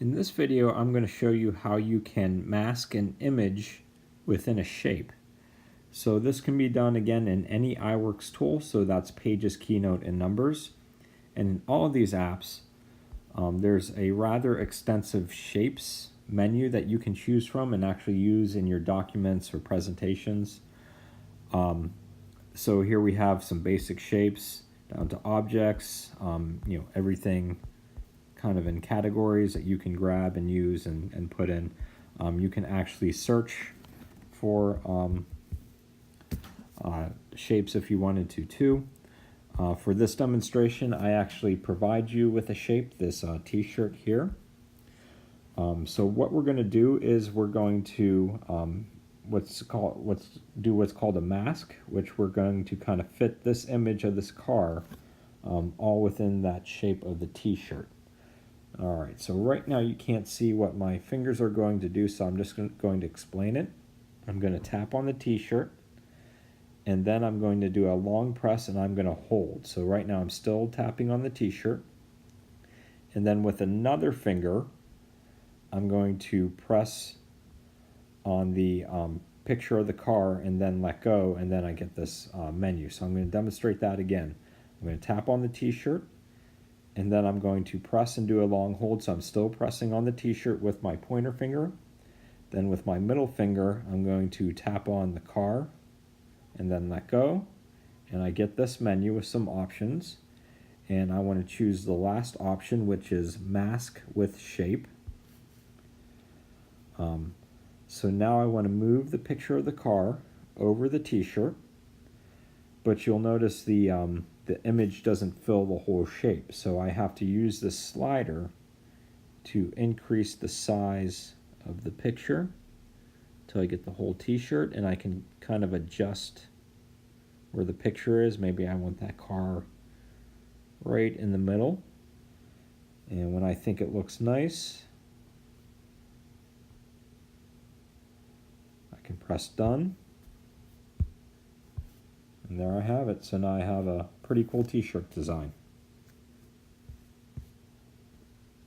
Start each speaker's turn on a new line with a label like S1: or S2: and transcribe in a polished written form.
S1: In this video, I'm going to show you how you can mask an image within a shape. So this can be done again in any iWorks tool, so that's Pages, Keynote, and Numbers. And in all of these apps, there's a rather extensive shapes menu that you can choose from and actually use in your documents or presentations. So here we have some basic shapes down to objects, everything kind of in categories that you can grab and use and put in. You can actually search for shapes if you wanted to too. For this demonstration, I actually provide you with a shape, this t-shirt here. So what we're going to do is we're going to what's called a mask, which we're going to kind of fit this image of this car all within that shape of the t-shirt. Alright, so right now you can't see what my fingers are going to do, so I'm just going to explain it. I'm going to tap on the t-shirt, and then I'm going to do a long press and I'm going to hold. So right now I'm still tapping on the t-shirt, and then with another finger I'm going to press on the picture of the car and then let go, and then I get this menu. So I'm going to demonstrate that again. I'm going to tap on the t-shirt, and then I'm going to press and do a long hold. So I'm still pressing on the t-shirt with my pointer finger. Then with my middle finger, I'm going to tap on the car and then let go. And I get this menu with some options. And I want to choose the last option, which is mask with shape. So now I want to move the picture of the car over the t-shirt, but you'll notice the image doesn't fill the whole shape. So I have to use this slider to increase the size of the picture until I get the whole t-shirt, and I can kind of adjust where the picture is. Maybe I want that car right in the middle, and when I think it looks nice, I can press done. And there I have it. So now I have a pretty cool t-shirt design.